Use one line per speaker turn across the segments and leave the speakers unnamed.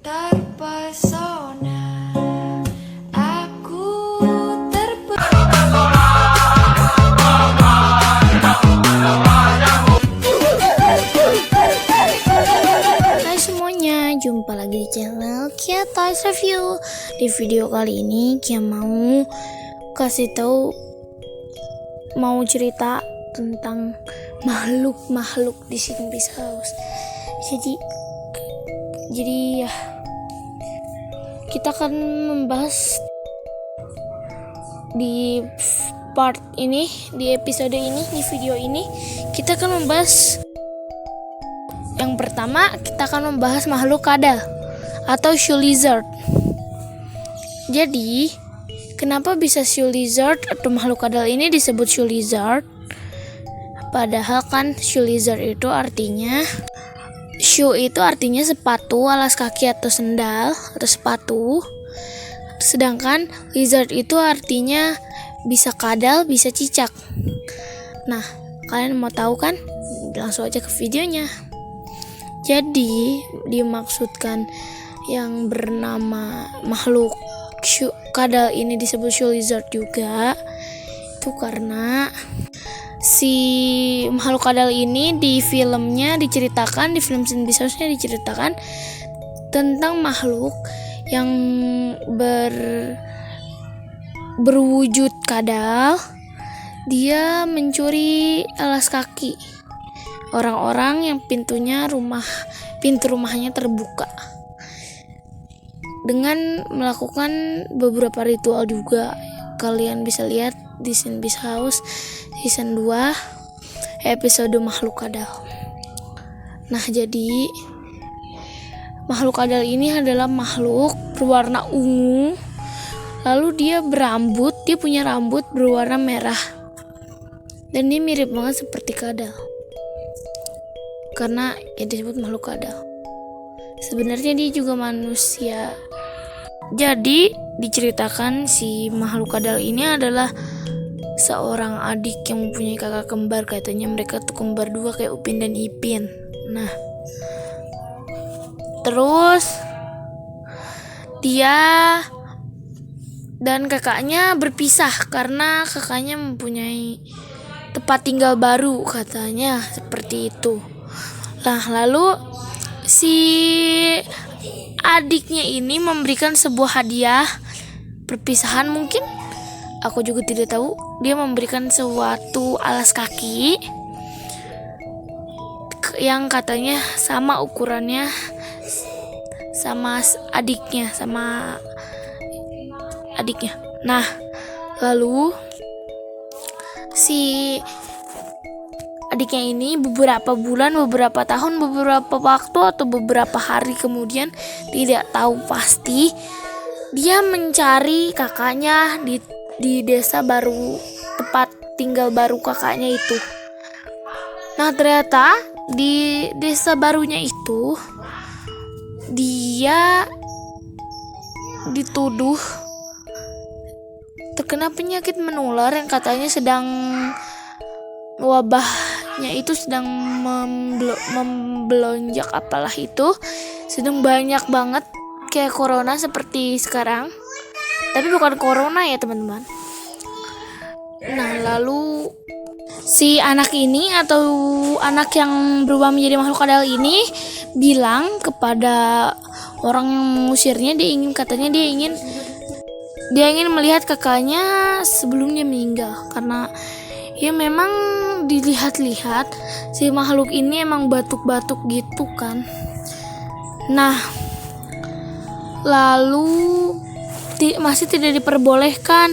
Terpesona, aku
Hai semuanya, jumpa lagi di channel Kia Toys Review. Di video kali ini Kia mau cerita tentang makhluk-makhluk di Sleepy's House. Jadi ya, kita akan membahas di part ini, di episode ini, di video ini kita akan membahas. Yang pertama, kita akan membahas makhluk kadal atau shoe lizard. Jadi, kenapa bisa shoe lizard atau makhluk kadal ini disebut shoe lizard? Padahal kan shoe lizard itu artinya, shoe itu artinya sepatu, alas kaki atau sendal atau sepatu. Sedangkan lizard itu artinya bisa kadal, bisa cicak. Nah, kalian mau tahu kan? Langsung aja ke videonya. Jadi, dimaksudkan yang bernama makhluk kadal ini disebut shoe lizard juga itu karena si makhluk kadal ini di filmnya diceritakan, di film Sleepy's House-nya diceritakan tentang makhluk yang berwujud kadal. Dia mencuri alas kaki orang-orang yang pintu rumahnya terbuka dengan melakukan beberapa ritual juga. Kalian bisa lihat di Sleepy's House season 2 episode makhluk kadal. Nah, jadi makhluk kadal ini adalah makhluk berwarna ungu, lalu dia punya rambut berwarna merah, dan dia mirip banget seperti kadal karena ya disebut makhluk kadal. Sebenarnya dia juga manusia. Jadi diceritakan si makhluk kadal ini adalah seorang adik yang mempunyai kakak kembar. Katanya mereka tuh kembar dua kayak Upin dan Ipin. Nah, terus dia dan kakaknya berpisah karena kakaknya mempunyai tempat tinggal baru, katanya seperti itu. Nah, lalu si adiknya ini memberikan sebuah hadiah perpisahan, mungkin aku juga tidak tahu. Dia memberikan suatu alas kaki yang katanya sama ukurannya sama adiknya. Nah, lalu si adiknya ini beberapa bulan, beberapa tahun, beberapa waktu atau beberapa hari kemudian, tidak tahu pasti, dia mencari kakaknya di desa baru, tempat tinggal baru kakaknya itu. Nah, ternyata di desa barunya itu dia dituduh terkena penyakit menular yang katanya sedang wabahnya itu sedang membelonjak, apalah itu, sedang banyak banget kayak corona seperti sekarang, tapi bukan corona ya teman-teman. Nah, lalu si anak ini atau anak yang berubah menjadi makhluk kadal ini bilang kepada orang yang mengusirnya, dia ingin melihat kakaknya sebelum dia meninggal, karena ya memang dilihat-lihat si makhluk ini emang batuk-batuk gitu kan. Nah, lalu masih tidak diperbolehkan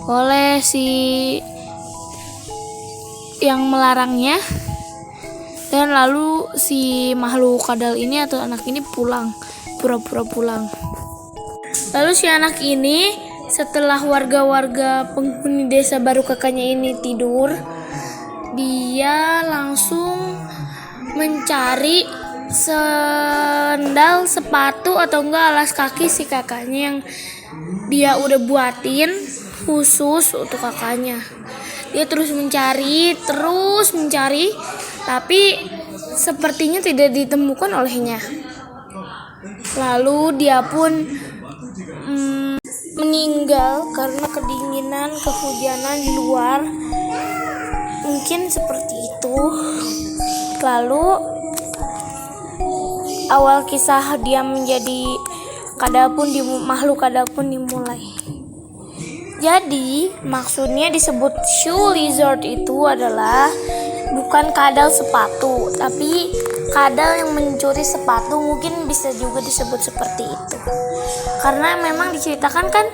oleh si yang melarangnya, dan lalu si makhluk kadal ini atau anak ini pura-pura pulang. Lalu si anak ini, setelah warga-warga penghuni desa baru kakaknya ini tidur, dia langsung mencari sendal, sepatu atau enggak alas kaki si kakaknya yang dia udah buatin khusus untuk kakaknya. Dia terus mencari, tapi sepertinya tidak ditemukan olehnya. Lalu dia pun meninggal karena kedinginan, kehujanan di luar. Mungkin seperti itu. Lalu awal kisah dia menjadi makhluk kadal pun dimulai. Jadi maksudnya disebut shoe lizard itu adalah bukan kadal sepatu, tapi kadal yang mencuri sepatu. Mungkin bisa juga disebut seperti itu, karena memang diceritakan kan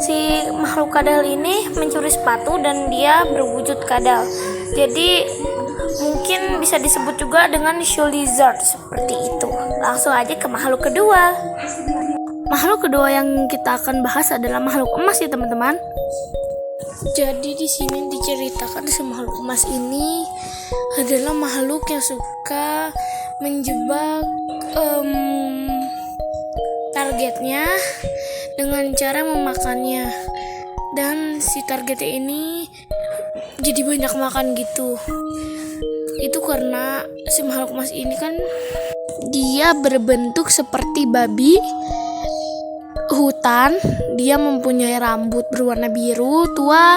si makhluk kadal ini mencuri sepatu dan dia berwujud kadal. Jadi mungkin bisa disebut juga dengan shoe lizard seperti itu. Langsung aja ke makhluk kedua. Makhluk kedua yang kita akan bahas adalah makhluk emas ya teman-teman. Jadi di sini diceritakan si makhluk emas ini adalah makhluk yang suka menjebak targetnya dengan cara memakannya, dan si targetnya ini jadi banyak makan gitu. Itu karena si makhluk emas ini kan dia berbentuk seperti babi hutan. Dia mempunyai rambut berwarna biru tua,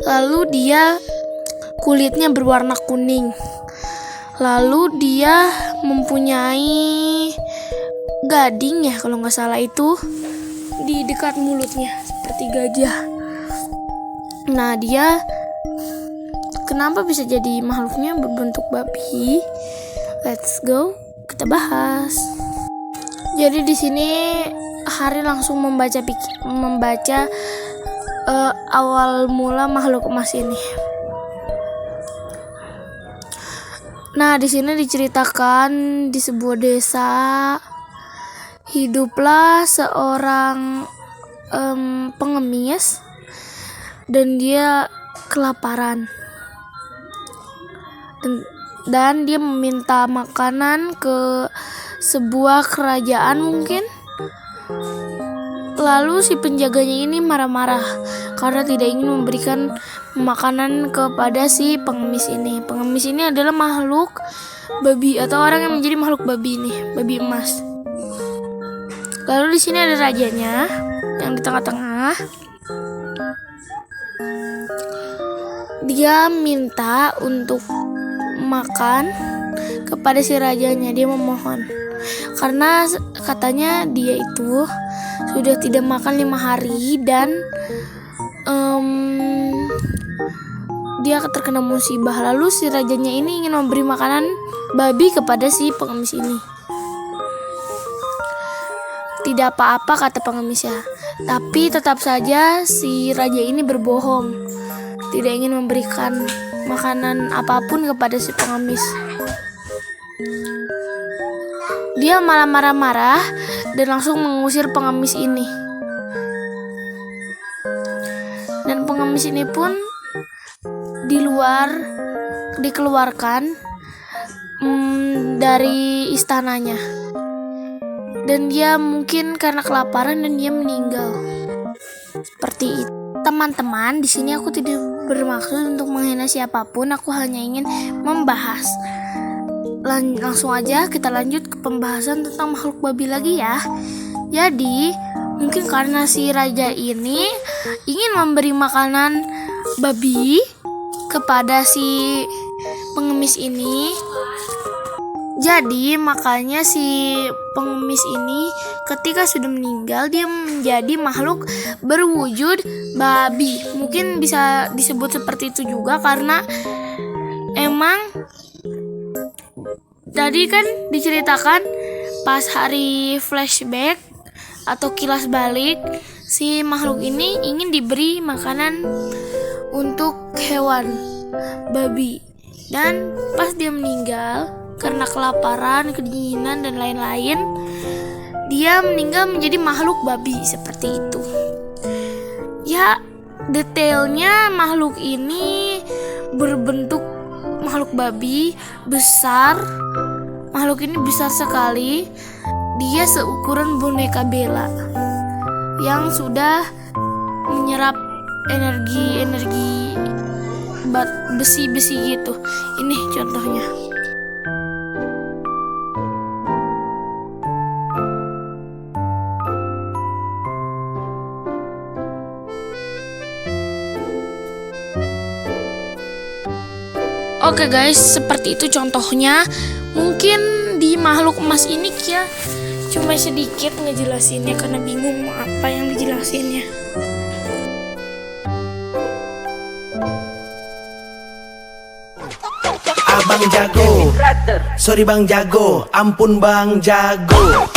lalu dia kulitnya berwarna kuning, lalu dia mempunyai gading ya kalau nggak salah itu di dekat mulutnya seperti gajah. Nah, dia kenapa bisa jadi makhluknya berbentuk babi? Let's go, kita bahas. Jadi di sini Hari langsung membaca awal mula makhluk emas ini. Nah, di sini diceritakan di sebuah desa hiduplah seorang pengemis dan dia kelaparan. Dan dia meminta makanan ke sebuah kerajaan mungkin. Lalu si penjaganya ini marah-marah karena tidak ingin memberikan makanan kepada si pengemis ini. Pengemis ini adalah makhluk babi atau orang yang menjadi makhluk babi ini, babi emas. Lalu di sini ada rajanya yang di tengah-tengah. Dia minta untuk makan kepada si rajanya. Dia memohon karena katanya dia itu sudah tidak makan 5 hari dan dia terkena musibah. Lalu si rajanya ini ingin memberi makanan babi kepada si pengemis ini. Tidak apa-apa kata pengemis ya, tapi tetap saja si raja ini berbohong, tidak ingin memberikan makanan apapun kepada si pengemis. Dia malah marah-marah dan langsung mengusir pengemis ini. Dan pengemis ini pun dikeluarkan dari istananya. Dan dia mungkin karena kelaparan dan dia meninggal. Seperti itu. Teman-teman, di sini aku tidak bermaksud untuk menghina siapapun, aku hanya ingin membahas. Langsung aja kita lanjut ke pembahasan tentang makhluk babi lagi ya. Jadi mungkin karena si raja ini ingin memberi makanan babi kepada si pengemis ini, jadi makanya si pengemis ini ketika sudah meninggal dia menjadi makhluk berwujud babi. Mungkin bisa disebut seperti itu juga karena emang tadi kan diceritakan pas hari flashback atau kilas balik, si makhluk ini ingin diberi makanan untuk hewan babi. Dan pas dia meninggal karena kelaparan, kedinginan dan lain-lain, dia meninggal menjadi makhluk babi seperti itu. Ya, detailnya makhluk ini berbentuk makhluk babi besar. Makhluk ini besar sekali. Dia seukuran boneka Bella yang sudah menyerap energi besi-besi gitu. Ini contohnya. Oke guys, seperti itu contohnya. Mungkin di makhluk emas ini Kia cuma sedikit ngejelasinnya karena bingung mau apa yang dijelasinnya.
Abang jago, sorry bang jago, ampun bang jago.